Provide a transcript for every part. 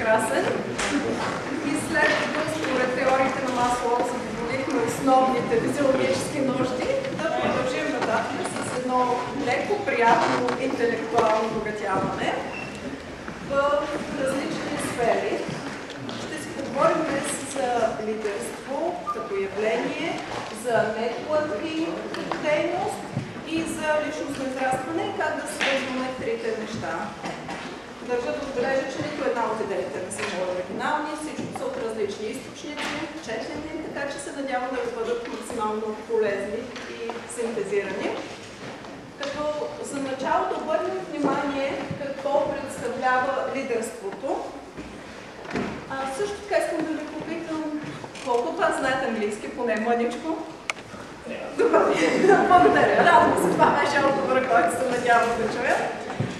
прекрасен. И след като според теориите на Маслоу задоволихме основните физиологически нужди, да продължим нататък с едно леко, приятно, интелектуално обогатяване в различни сфери. Ще си поговорим за лидерство като явление, за нетворкинг като дейност и за личностно израстване и как да свързваме трите неща. Държа да отбележа, че нито една от идеите не са много оригинални, всичко са от различни източници, четени, така че се надявам да ви бъдат максимално полезни и синтезирани. Като за начало да обърнем внимание какво представлява лидерството. Също така искам да ви попитам колко от вас знаят английски, поне мъничко. Добре, благодаря. Радвам се, това беше отговора, който се надявам да чуя.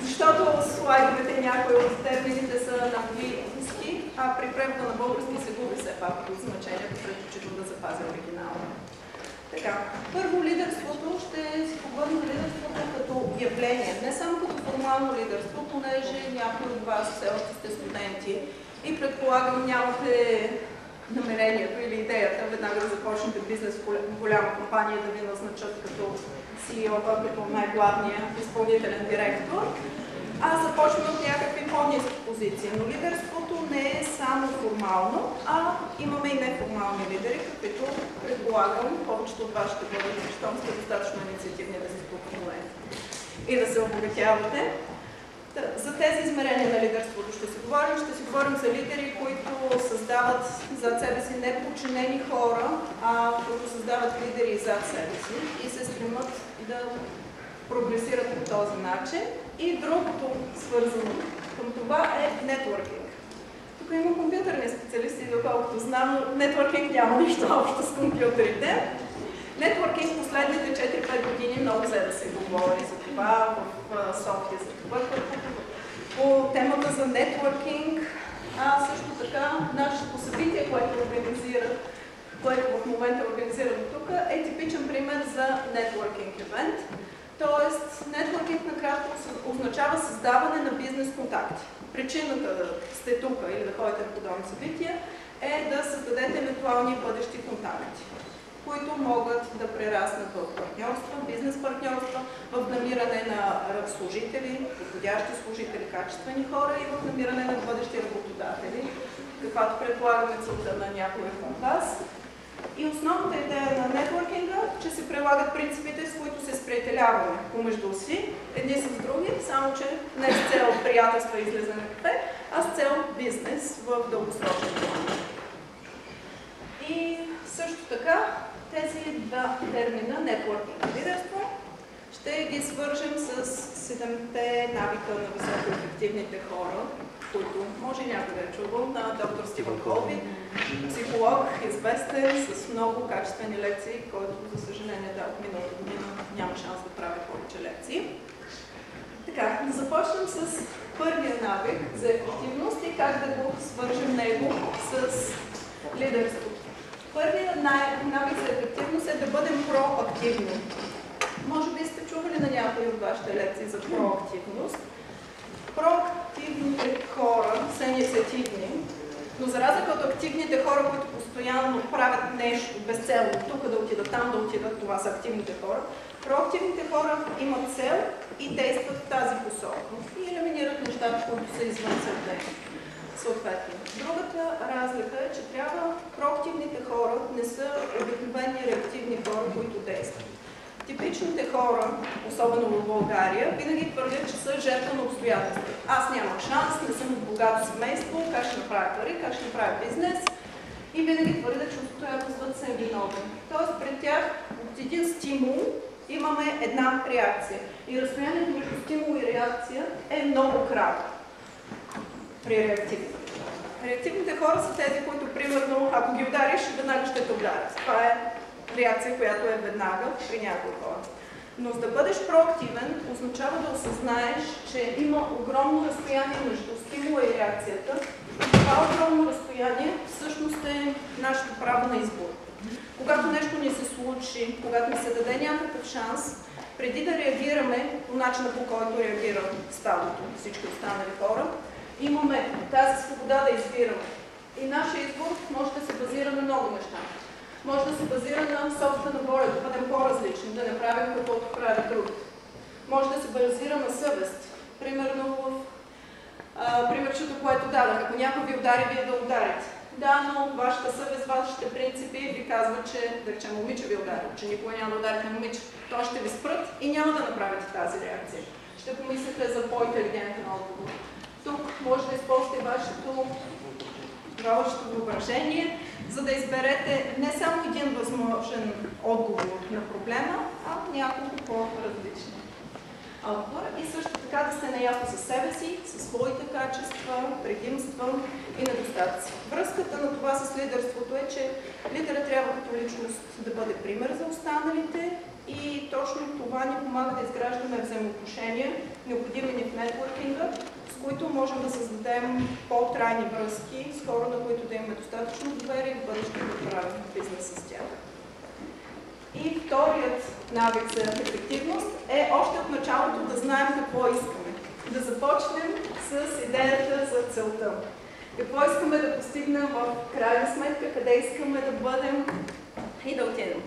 Защото слайдовете и някои от термините са на английски, а при превода на български се губи все пак от значението, предпочитам да запазя оригинално. Така, първо лидерството, ще си поговорим на лидерството като явление, не само като формално лидерство, понеже някои от вас все още сте студенти и предполагам нямате намерението или идеята веднага да започнете бизнес в голяма компания да ви назначат като CEO, като най-главния изпълнителен директор, а започваме от някакви по-ниски позиции. Но лидерството не е само формално, а имаме и неформални лидери, каквито предполагам повечето от вас ще бъдат, щом сте достатъчно инициативни да се спокойнете и да се обогатявате. За тези измерения на лидерството ще си говорим за лидери, които създават зад себе си не подчинени хора, а които създават лидери зад себе си и се стремат да прогресират по този начин. И другото свързано към това е нетворкинг. Тук има компютърни специалисти, доколкото знам, но нетворкинг няма нищо общо с компютрите. Нетворкинг последните 4-5 години много взе да се говори за това в София, за това по темата за нетворкинг, а също така нашето събитие, което в момента организирано тук, е типичен пример за нетворкинг евент. Тоест, нетворкинг накратко означава създаване на бизнес контакти. Причината да сте тук или да ходите на подобни събития е да създадете евентуални бъдещи контакти, които могат да прераснат в партньорства, бизнес партньорства, в намиране на служители, подходящи служители, качествени хора и в намиране на бъдещи работодатели, каквато предполагаме целта на някой от вас. И основната идея на нетворкинга, че се прилагат принципите, с които се сприятеляваме помежду си, едни с други, само че не с цел приятелство и излизане на кафе, а с цел бизнес в дългосрочен план. И също така, тези два термина, нетворкинг и лидерство, ще ги свържем с 7-те навика на високоефективните хора, които може някой да е чувал, на доктор Стивън Колби, психолог, известен, с много качествени лекции, който, за съжаление, от миналата година няма шанс да прави повече лекции. Така, да започнем с първия навик за ефективност и как да го свържем него с лидерството. Първият навик за ефективност е да бъдем проактивни. Може би сте чували на някои от вашите лекции за проактивност. Проактивните хора са инициативни, но за разлика от активните хора, които постоянно правят нещо безцелно, тук да отидат, там да отидат, това са активните хора. Проактивните хора имат цел и действат в тази посока и елиминират нещата, които са извън целта. Съответно. Другата разлика е, че проактивните хора не са обикновени реактивни хора, които действат. Типичните хора, особено в България, винаги твърдят, че са жертва на обстоятелства. Аз нямах шанс, не съм от богато семейство, как ще направя пари, как ще направя бизнес и винаги твърдят, че обстоятелствата са виновни. Тоест пред тях от един стимул имаме една реакция. И разстоянието между стимул и реакция е много кратко при реактивните. Реактивните хора са тези, които, примерно, ако ги удариш, веднага ще те ударят. Това е реакция, която е веднага при някои хора. Но за да бъдеш проактивен, означава да осъзнаеш, че има огромно разстояние между стимула и реакцията. Това огромно разстояние всъщност е нашето право на избор. Когато нещо ни се случи, когато ни се даде някакъв шанс, преди да реагираме по начина, по който реагира стадото, всички останали хора, имаме тази свобода да избираме. И нашия избор може да се базира на много неща. Може да се базира на собствена воля, да бъдем по-различни, да не правим каквото правят другите. Може да се базира на съвест. Примерно в примерчето, което дадах. Ако някой ви удари, вие да ударите. Да, но вашата съвест, вашите принципи ви казват, че, да речем, момиче ви удари, че никога няма да ударите момиче. То ще ви спрат и няма да направите тази реакция. Ще помислите за по-интелигентен отговор. Тук може да използвате вашето въображение, за да изберете не само един възможен отговор на проблема, а няколко по-различни отговора. И също така да сте наясно със себе си, със своите качества, предимства и недостатъци. Връзката на това с лидерството е, че лидерът трябва като личност да бъде пример за останалите и точно това ни помага да изграждаме взаимоотношения, необходими ни в нетворкинга, с които можем да създадем по-трайни връзки с хора, на които да имаме достатъчно доверие и в бъдеще да правим бизнес с тях. И вторият навик за ефективност е още от началото да знаем какво искаме. Да започнем с идеята за целта. Какво искаме да постигнем в крайна сметка, къде искаме да бъдем и да отидем.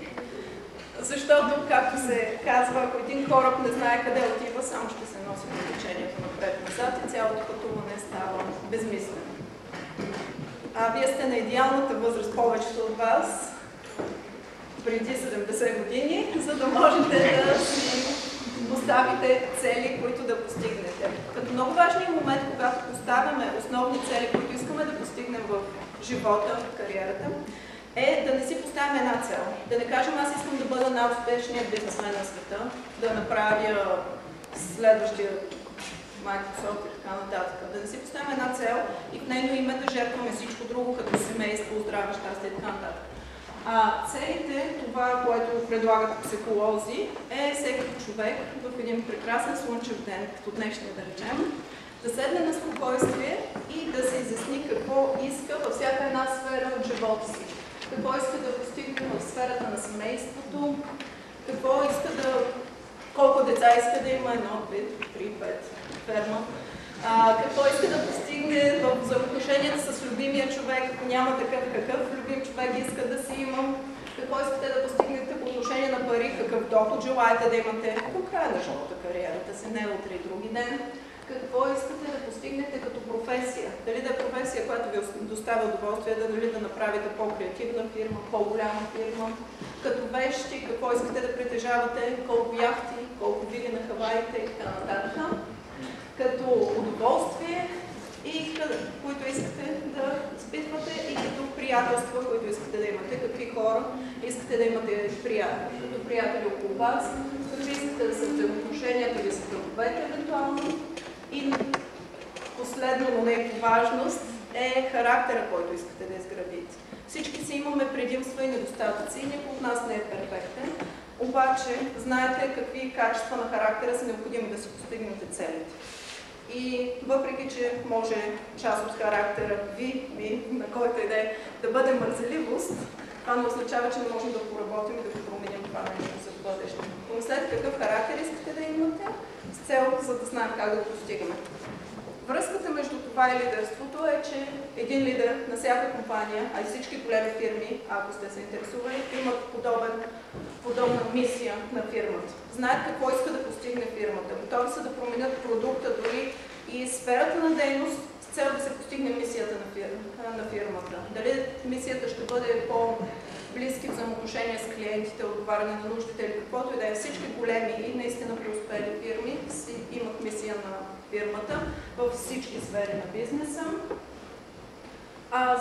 Защото, както се казва, ако един кораб не знае къде отива, само ще се носи по течението напред-назад и цялото пътуване става безмислено. Вие сте на идеалната възраст, повечето от вас, преди 70 години, за да можете да си поставите цели, които да постигнете. Като много важният момент, когато поставяме основни цели, които искаме да постигнем в живота, в кариерата, е да не си поставим една цел. Да не кажем, аз искам да бъда най-успешният бизнесмен на света, да направя следващия Microsoft и така нататък. Да не си поставим една цел и в нейно име да жертваме всичко друго, като семейство, здраве, щастие и така нататък. Целите, това, което предлагат психолози, е всеки човек в един прекрасен слънчев ден, като днешния да речем, да седне на спокойствие и да се изясни какво иска във всяка една сфера от живота си. Какво иска да постигне в сферата на семейството, какво иска да... колко деца иска да има, 1, 2, 3, 5, ферма. Какво иска да постигне в взаимоотношенията с любимия човек, ако няма такъв, какъв любим човек иска да си имам, какво искате да постигнете по отношение на пари, какъв доход желаете да имате до края на живота, кариерата си, не утре и други ден. Какво искате да постигнете като професия? Дали да е професия, която ви доставя удоволствие, дали да направите по-креативна фирма, по-голяма фирма, като вещи, какво искате да притежавате, колко яхти, колко вили на Хаваите и така нататък. Като удоволствие, и които искате да изпитвате, и като приятелства, които искате да имате, какви хора искате да имате като приятели около вас, какви искате да са взаимоотношенията ви с враговете евентуално. И последно, но не по важност, е характера, който искате да изградите. Всички си имаме предимства и недостатъци, никой от нас не е перфектен, обаче знаете какви качества на характера са необходими да си постигнете целите. И въпреки, че може част от характера ви, на който и да бъде мързеливост, това не означава, че не можем да поработим и да го променим това нещо за бъдеще. Помислете какъв характер искате да имате с цел, за да знаем как да го постигаме. Връзката между това и лидерството е, че един лидер на всяка компания, а и всички големи фирми, ако сте се интересували, имат подобна мисия на фирмата. Знаят какво иска да постигне фирмата. Готови са да променят продукта, дори и сферата на дейност, с цел да се постигне мисията на фирмата. Дали мисията ще бъде по-близки взаимоотношения с клиентите, отговаряне на нуждите или каквото и да е. Всички големи и наистина преуспели фирми имат мисия на фирмата във всички сфери на бизнеса.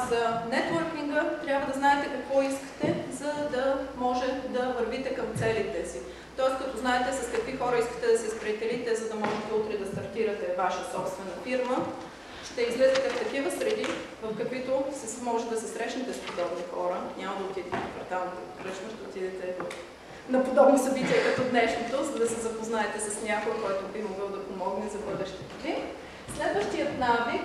За нетворкинга трябва да знаете какво искате, за да може да вървите към целите си. Тоест, като знаете с какви хора искате да се сприятелите, за да можете утре да стартирате ваша собствена фирма, ще излезете в такива среди, в каквито може да се срещнете с подобни хора. Няма да отидете в кварталната кръчма, ще отидете на подобни събития като днешното, за да се запознаете с някой, който би могъл да помогне за бъдещето ви. Следващият навик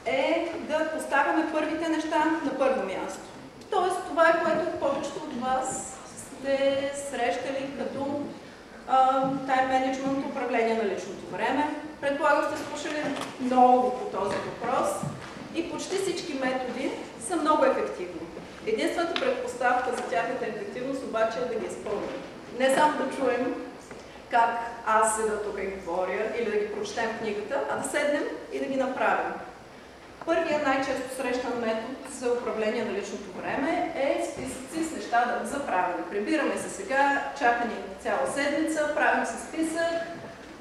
е да поставяме първите неща на първо място. Тоест, това е което повечето от вас сте срещали като тайм менеджмент, управление на личното време, Предполагам сте слушали много по този въпрос и почти всички методи са много ефективни. Единствената предпоставка за тяхната ефективност обаче е да ги изпълним. Не само да чуем как аз седа тук и говоря или да ги прочетем в книгата, а да седнем и да ги направим. Първият най-често срещан метод за управление на личното време е списъци с неща за правене. Прибираме се сега, чака ни цяла седмица, правим се списък,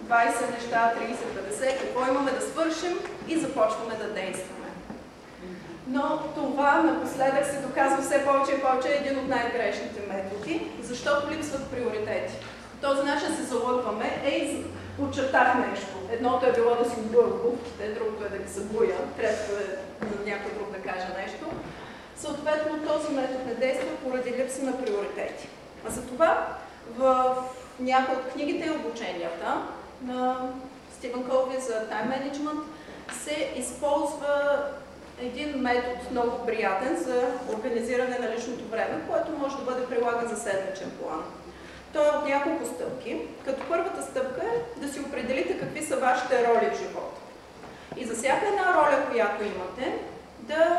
20 неща, 30, 50, какво имаме да свършим и започваме да действаме. Но това напоследък се доказва все повече и повече е един от най-грешните методи, защото липсват приоритети. По този начин се залъгваме, очертах нещо. Едното е било да си обуя обувките, другото е да ги събуя, третото е да някой друг да каже нещо. Съответно, този метод не действа поради липса на приоритети. А затова в някои от книгите и обученията на Стивън Колви за тайм менеджмент се използва един метод много приятен за организиране на личното време, който може да бъде прилаган за седмичен план. Той е от няколко стъпки, като първата стъпка е да си определите какви са вашите роли в живота. И за всяка една роля, която имате, да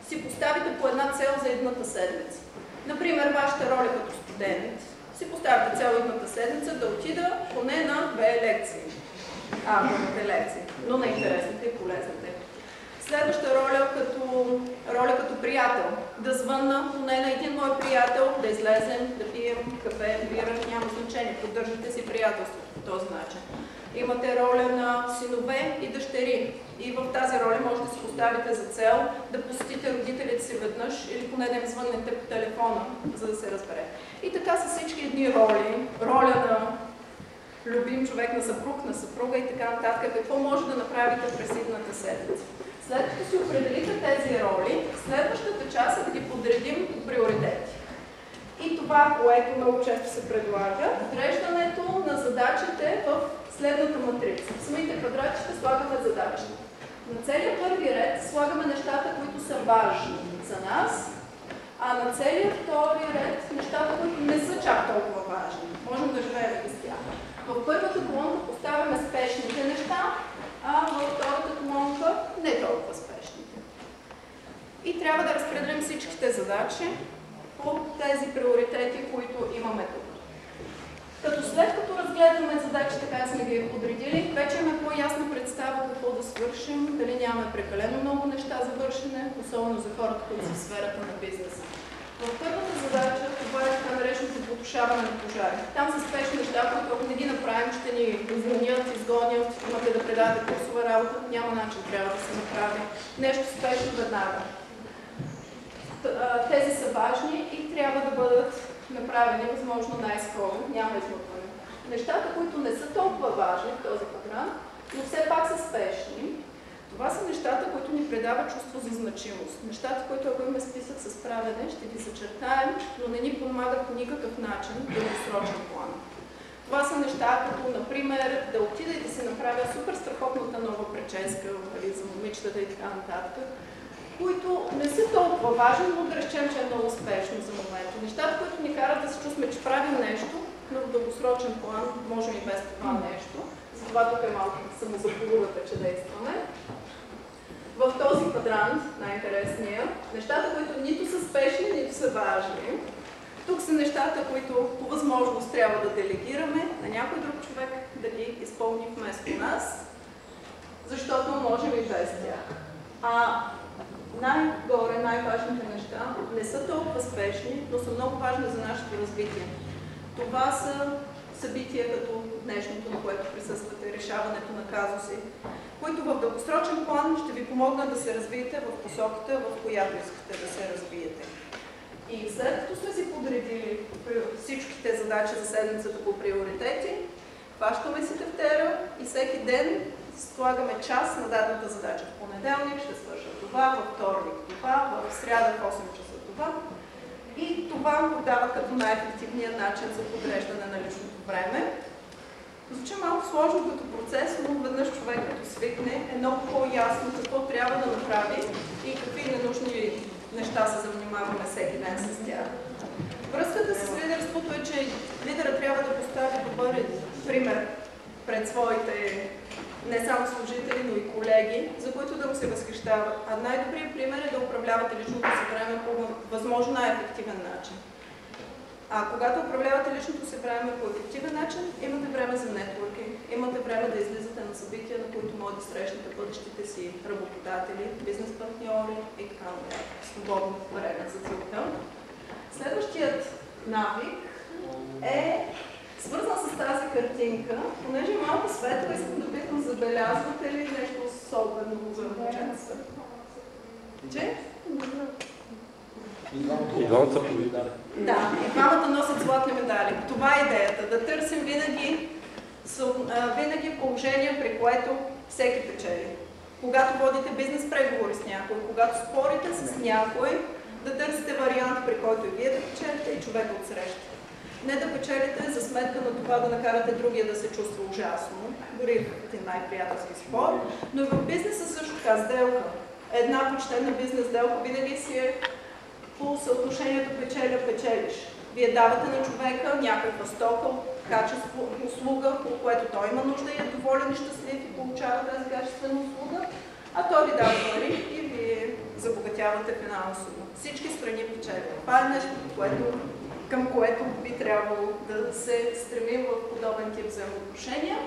си поставите по една цел за едната седмица. Например, вашата роля като студент, си поставите цел едната седмица да отида поне на 2 лекции. Имате лекции, но на интересните и полезните. Следваща роля като приятел. Да звънна поне на един мой приятел, да излезем, да пием кафе, бира, няма значение. Поддържате си приятелството по този начин. Имате роля на синове и дъщери. И в тази роля може да си поставите за цел да посетите родителите си веднъж или поне да им звъннете по телефона, за да се разбере. И така са всички едни роли. Роля на любим човек, на съпруг, на съпруга и така нататък. Какво може да направите през идната седмица? След като си определите тези роли, следващата част е да ги подредим по приоритети. И това, което много често се предлага, подреждането на задачите в следната матрица. В самите квадратчета слагаме задачите. На целия първи ред слагаме нещата, които са важни за нас, а на целия втори ред нещата, които не са чак толкова важни. Можем да живеем без тях. В първата колонка поставяме спешните неща, а във втората колонка не толкова спешните. И трябва да разпределим всичките задачи по тези приоритети, които имаме тук. Като след като разгледаме задачите, така сме ги подредили, вече имаме по-ясна представа какво да свършим, дали нямаме прекалено много неща за вършене, особено за хората, които са в сферата на бизнеса. В първата задача това е така нареченото потушаване на пожари. Там са спешни неща, които ако не ги направим, ще ни изгонят, изгонят, имате да предадете курсова работа, няма начин, трябва да се направи нещо спешно веднага. Тези са важни и трябва да бъдат направени възможно най-скоро, няма измъкване. Нещата, които не са толкова важни в този квадрант, но все пак са спешни, това са нещата, които ни предават чувство за значимост. Нещата, които ако имаме списък с правене, ще ги зачертаем, но не ни помагат по никакъв начин да дългосрочен план. Това са неща, като, например, да отида и да си направя супер страхотната нова прическа за момичетата и така нататък, които не са толкова важни, но да речем, че е много успешно за момента. Нещата, които ни карат да се чувстваме, че правим нещо, но в дългосрочен план можем и без това нещо. Затова тук е малко самозаполувате, че действаме. В този квадрант, най-интересния, нещата, които нито са спешни, нито са важни. Тук са нещата, които по възможност трябва да делегираме на някой друг човек да ги изпълни вместо нас, защото можем и без тях. А най-горе, най-важните неща не са толкова спешни, но са много важни за нашето развитие. Това са събития като днешното, на което присъствате, решаването на казуси, които в дългосрочен план ще ви помогнат да се развиете в посоката, в която искате да се развиете. И след като сме си подредили всичките задачи за седмицата по приоритети, хващаме си тефтера и всеки ден слагаме час на дадената задача. В понеделник ще свърша това, във вторник това, в сряда в 8 часа това. И това го дава като най-ефективният начин за подреждане на личното време. Звучи малко сложно като процес, но веднъж човек като свикне е много по-ясно какво трябва да направи и какви ненужни неща се занимаваме всеки ден с тях. Връзката с лидерството е, че лидерът трябва да постави добър пример пред своите не само служители, но и колеги, за които да му се възхищават. А най-добрият пример е да управлявате личното си време по възможно най-ефективен начин. А когато управлявате личното си време по ефективен начин, имате време за нетворкинг, имате време да излизате на събития, на които може да срещнете бъдещите си работодатели, бизнес партньори и така нататък. Свободно време за целта. Следващият навик е свързан с тази картинка, понеже е малко светло, искам да питам, забелязвате ли нещо особено за ученца? Че? И двамата са победители. Да, и двамата носят златни медали. Това е идеята, да търсим винаги положение, при което всеки печели. Когато водите бизнес преговори с някой, когато спорите с някой, да търсите вариант, при който и вие да печелите и човека отсреща. Не да печелите за сметка на това да накарате другия да се чувства ужасно, дори в един най-приятелски спор, но и в бизнеса също така сделка. Една почтена бизнес сделка винаги си е по съотношението печеля-печелиш. Вие давате на човека някаква стока, качество, услуга, по което той има нужда и е доволен и щастлив и получава тази качествена услуга, а той ви дава пари и вие забогатявате финансово. Всички страни печелят. Това е нещо, към което би трябвало да се стремим в подобен тип взаимоотношения.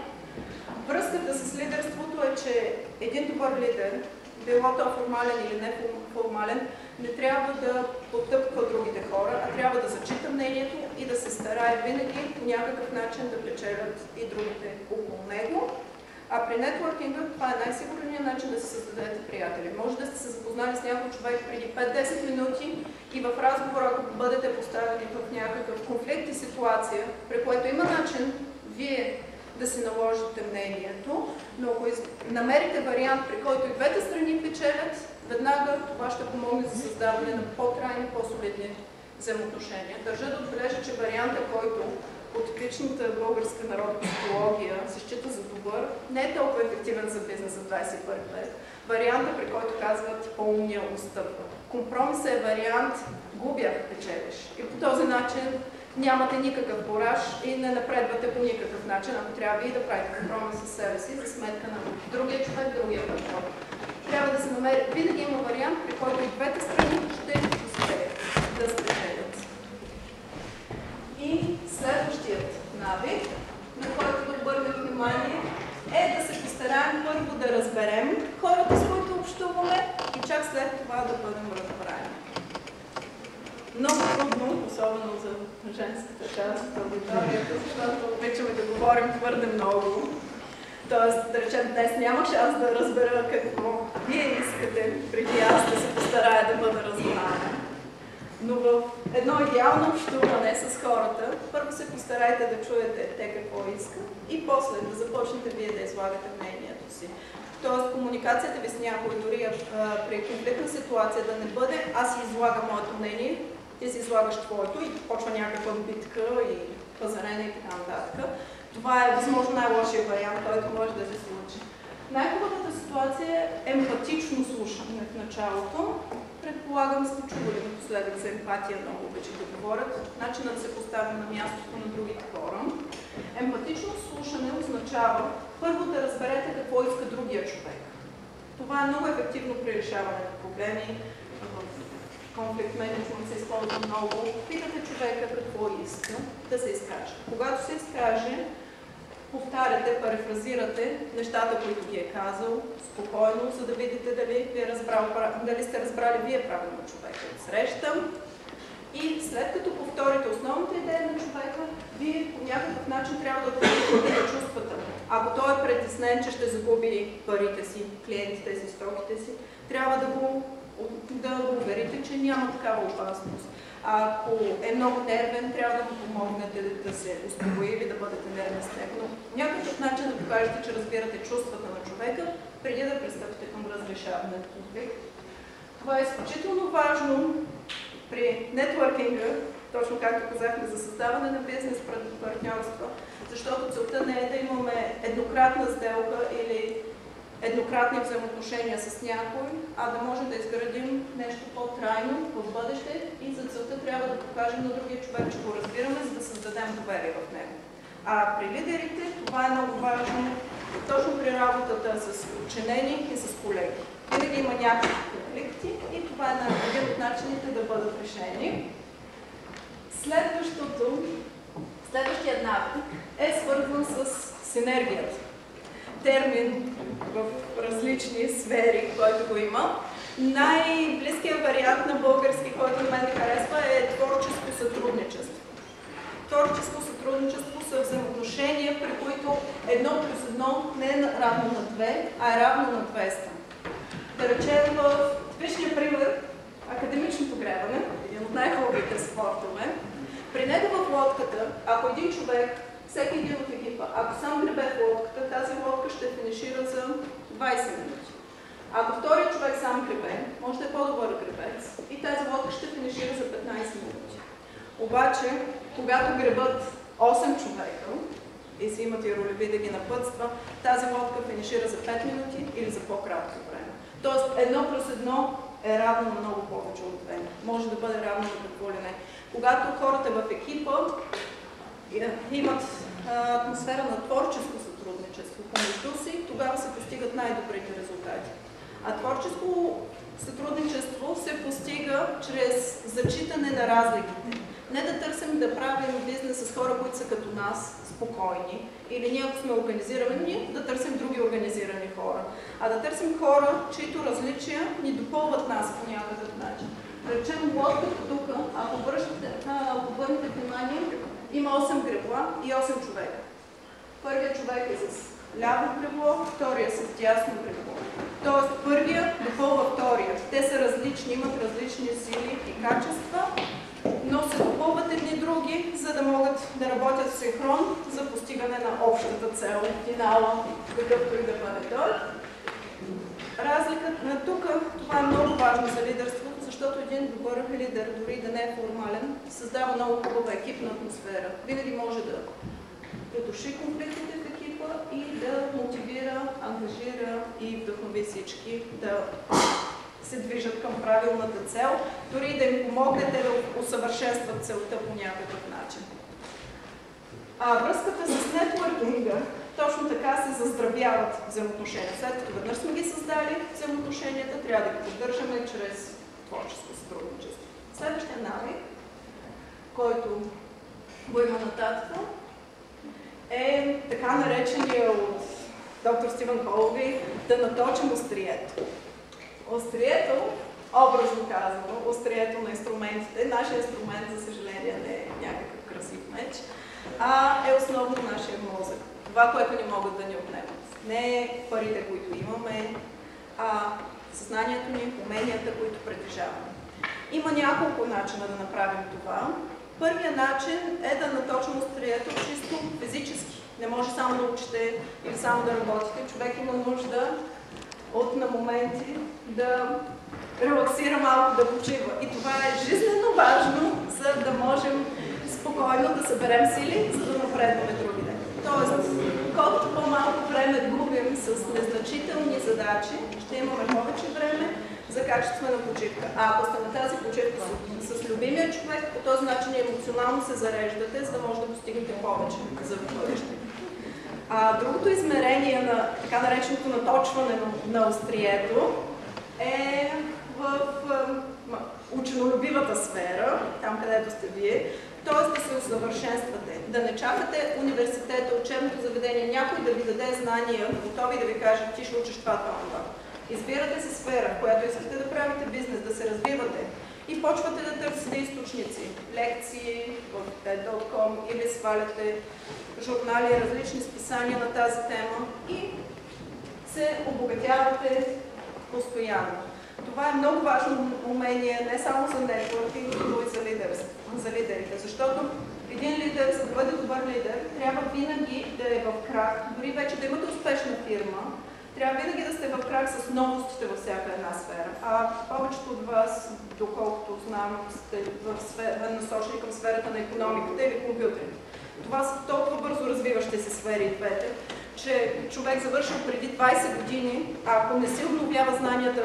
Връзката с лидерството е, че един добър лидер, било то формален или неформален, не трябва да потъпква другите хора, а трябва да зачита мнението и да се старае винаги по някакъв начин да печелят и другите около него. А при нетворкинга това е най-сигурният начин да се създадете приятели. Може да сте се запознали с някой човек преди 5-10 минути и в разговора, ако бъдете поставени в някакъв конфликт и ситуация, при което има начин вие да си наложите мнението, но ако намерите вариант, при който и двете страни печелят, веднага това ще помогне за създаване на по-трайни, по-солидни взаимоотношения. Държа да отбележа, че вариантът, който по типичната българска народна психология се счита за добър, не е толкова ефективен за бизнес за 21 век. Вариантът, при който казват по-умния отстъпва. Компромисът е вариант губя, печелиш. И по този начин нямате никакъв кураж и не напредвате по никакъв начин, ако трябва и да правите компромис с себе си за сметка на другия човек, другия партньор. Трябва да се намери. Винаги има вариант, при който и двете страни ще успеят да спечелят. И следващият навик, на който да обърнем внимание, е да се постараем първо да разберем хората, с които общуваме и чак след това да бъдем разбрани. Много трудно, особено за женската част от аудиторията, защото обичаме да говорим твърде много. Тоест, да речем, днес няма шанс да разбера какво вие искате, преди аз да се постарая да бъда разбрана. Но в едно идеално общуване с хората, първо се постарайте да чуете те какво искат и после да започнете вие да излагате мнението си. Тоест, комуникацията ви с някой, дори при конфликтна ситуация, да не бъде аз си излагам моето мнение, ти си излагаш твоето и почва някаква битка и пазарене и така нататък. Това е възможно най-лошия вариант, който може да се случи. Най-хубавата ситуация е емпатично слушане в началото. Предполагам, сте чували напоследък за емпатия, много обичат да говорят. Начинът да се поставя на мястото на другите хора. Емпатично слушане означава първо да разберете какво иска другия човек. Това е много ефективно при решаване на проблеми. В конфликт менеджмент се използва много. Питате човека какво иска да се изкаже. Когато се изкаже, повтаряте, парефразирате нещата, които ви е казал, спокойно, за да видите дали сте разбрали вие правилно човека от среща. И след като повторите основната идея на човека, вие по някакъв начин трябва да отговорите чувствата. Ако той е притеснен, че ще загуби парите си, клиентите си, стоките си, трябва да го уверите, че няма такава опасност. Ако е много нервен, трябва да му помогнете да се успокои или да бъдете нервен с него. Но някакъв начин да покажете, че разбирате чувствата на човека, преди да пристъпите към разрешаване на конфликт. Това е изключително важно при нетворкинга, точно както казахме, за създаване на бизнес партньорства, защото целта не е да имаме еднократна сделка или еднократни взаимоотношения с някой, а да можем да изградим нещо по-трайно в бъдеще и за целта трябва да покажем на другия човек, че го разбираме, за да създадем доверие в него. А при лидерите това е много важно точно при работата с подчинени и с колеги. Винаги има някакви конфликти и това е един от начините да бъдат решени. Следващият навик е свързан с синергията. Термин в различни сфери, който го има. Най-близкият вариант на български, който на мен ми харесва, е творческо сътрудничество. Творческо сътрудничество са взаимоотношения, при които 1+1 не е равно на 2, а е равно на 200. Да речем в типичния пример, академичното гребане, един от най-хубавите спортове. При него в лодката, ако един човек, всеки един от екипа, ако сам гребе в лодката, тази лодка ще финишира за 20 минути. Ако вторият човек сам гребе, може да е по-добър гребец и тази лодка ще финишира за 15 минути. Обаче, когато гребат 8 човека и си имат и ролеви да ги напътства, тази лодка финишира за 5 минути или за по-кратко време. Тоест 1+1 е равно на много повече от 2. Може да бъде равно на какво ли не. Когато хората в екипа имат атмосфера на творческо сътрудничество помежду си, тогава се постигат най-добрите резултати. А творческо сътрудничество се постига чрез зачитане на разликите. Не да търсим да правим бизнес с хора, които са като нас, спокойни, или ние, ако сме организирани, да търсим други организирани хора, а да търсим хора, чието различия ни допълват нас по някакъв начин. Да речем, лодката тук, ако обърнете внимание, има 8 гребла и 8 човека. Първият човек е с ляво гребло, втория с дясно гребло. Тоест, първият допълва втория. Те са различни, имат различни сили и качества, но се допълват едни други, за да могат да работят в синхрон за постигане на общата цел, финала, какъвто и да бъде той. Разликата на тук, това е много важно за лидерство, защото един добър лидер, дори да не е формален, създава много хубава екипна атмосфера. Винаги може да придуши конфликтите в екипа и да мотивира, ангажира и вдъхнови всички да се движат към правилната цел, дори да им помогнете да усъвършенстват целта по някакъв начин. Връзката с нетворкинга точно така се заздравяват взаимоотношения. След като веднъж сме ги създали взаимоотношенията, трябва да ги поддържаме чрез творческо сътрудничество. Следващия навик, който го има нататък, е така наречения от доктор Стивън Колби да наточим острието. Острието, образно казано, острието на инструментите, нашия инструмент, за съжаление, не е някакъв красив меч, а е основно нашия мозък. Това, което не могат да ни отнемат. Не парите, които имаме, а съзнанието ни, уменията, които притежаваме. Има няколко начина да направим това. Първият начин е да наточим острието чисто физически. Не може само да учите или само да работите. Човек има нужда на моменти да релаксира малко, да почива. И това е жизненно важно, за да можем спокойно да съберем сили, за да напредваме другите. Тоест, колкото по-малко време губим с незначителни задачи, ще имаме повече време за качествена почивка. А ако сте на тази почивка с любимия човек, по този начин емоционално се зареждате, за да може да постигнете повече за бъдеще. Другото измерение на така нареченото наточване на острието е в ученолюбивата сфера, там където сте вие, т.е. да се усъвършенствате, да не чакате университета, учебното заведение, някой да ви даде знания, готови да ви каже, ти ще учиш това. Избирате си сфера, в която искате да правите бизнес, да се развивате и почвате да търсите източници, лекции в TED.com или сваляте журнали, различни списания на тази тема и се обогатявате постоянно. Това е много важно умение не само за нетворкинг, но и за лидерите, защото един лидер, за да бъде добър лидер, трябва винаги да е в крак, дори вече да имате успешна фирма, трябва винаги да сте в крак с новостите във всяка една сфера. Повечето от вас, доколкото знам, сте насочени към сферата на икономиката или компютърите. Това са толкова бързо развиващи се сфери двете, че човек завършил преди 20 години, ако не си обновява знанията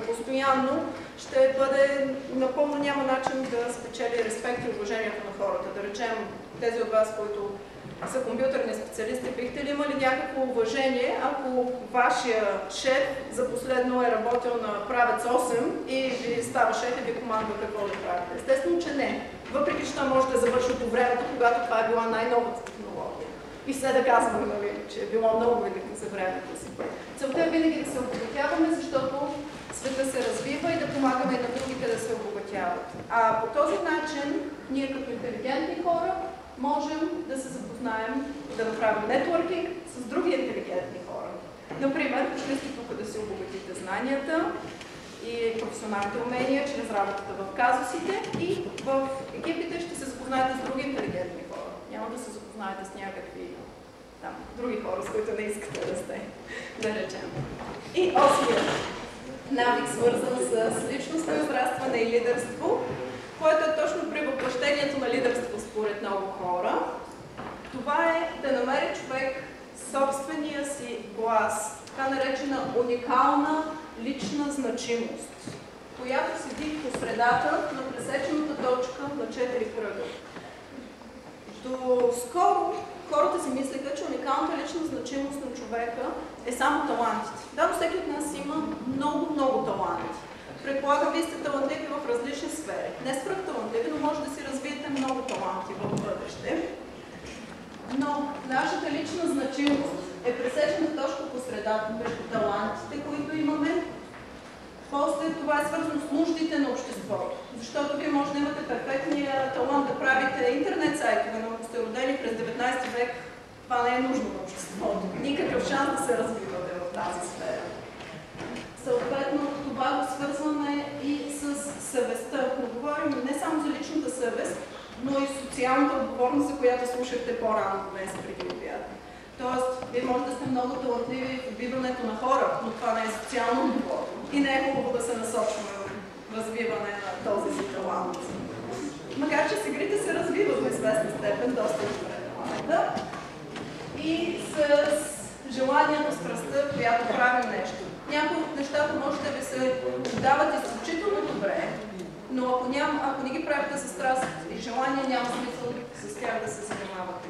постоянно, ще бъде напълно няма начин да спечели респект и уважението на хората. Да речем, тези от вас, които са компютърни специалисти, бихте ли имали някакво уважение, ако вашия шеф за последно е работил на правец 8 и ви става шеф и ви командва какво да правите? Естествено, че не. Въпреки че това може да завърши по времето, когато това е била най-новата технология. И все да казваме, нали, че е било много велико за времето си. Целта е винаги да се обогатяваме, защото света се развива и да помагаме и на другите да се обогатяват. А по този начин, ние като интелигентни хора, можем да се запознаем, да направим нетворкинг с други интелигентни хора. Например, ще сте тук да се обогатите знанията и професионалните умения чрез работата в казусите и в екипите ще се запознаете с други интелигентни хора. Няма да се запознаете с някакви там, други хора, с които не искате да сте, да речем. И осмият навик, свързан с личностно израстване и лидерство, което е точно при въплъщението на лидерство според много хора. Това е да намери човек собствения си глас, така наречена уникална лична значимост, която седи по средата на пресечената точка на 4 кръга. До скоро хората си мислеха, че уникалната лична значимост на човека е само талантите. Да, но всеки от нас има много таланти. Предполагам, вие сте талантливи в различни сфери. Не свръхталантливи, но може да си развиете много таланти в бъдеще. Но нашата лична значимост е пресечена точка по средата между талантите, които имаме. После това е свързано с нуждите на обществото. Защото вие може да имате перфектния талант да правите интернет сайтове, но ако сте родени през 19 век, това не е нужно на обществото. Никакъв шанс да се развивате в тази сфера. Съответно, това го свързваме и с съвестта. Но говорим не само за личната съвест, но и социалната отговорност, за която слушахте по-рано днес преди обяд. Тоест, вие може да сте много талантливи в убиването на хора, но това не е социално отговорно. И не е хубаво да се насочваме в развиване на този си талант. Макар че с игрите се развиват в известна степен, доста добре таланта. И с желанието, страстта, която правим нещо. Някои от нещата може да ви се дават изключително добре, но ако не ги правите с страст и желание, няма смисъл с тях да се занимавате.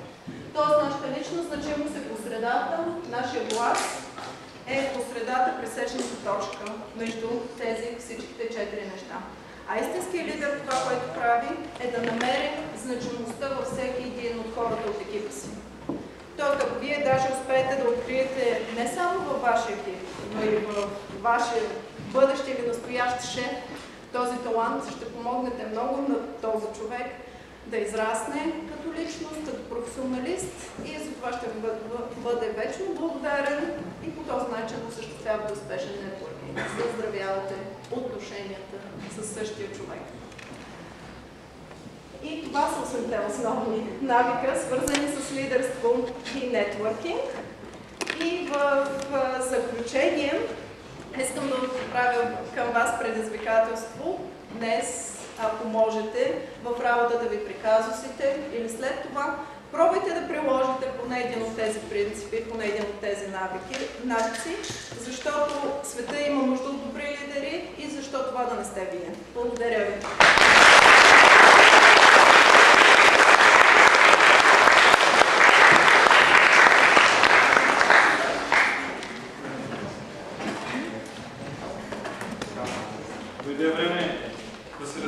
Тоест, нашата лична значимост е по средата, нашия глас е по средата, пресечената точка между тези всичките 4 неща. А истинският лидер, това, което прави, е да намери значимостта във всеки един от хората от екипа си. Тоест, ако вие даже успеете да откриете не само във вашия екип, но и в вашия бъдещ или настоящ шеф, този талант ще помогнете много на този човек да израсне като личност, като професионалист и за това ще бъде вечно благодарен и по този начин осъществявате успешен нетворкинг, за да заздравявате отношенията с същия човек. И това са 8-те основни навика, свързани с лидерство и нетворкинг. И в заключение искам да отправя към вас предизвикателство днес, ако можете, в работата ви при казусите или след това, пробвайте да приложите поне един от тези принципи, поне един от тези навици, защото света има нужда от добри лидери и защо това да не сте вие. Благодаря ви! Дойде време да се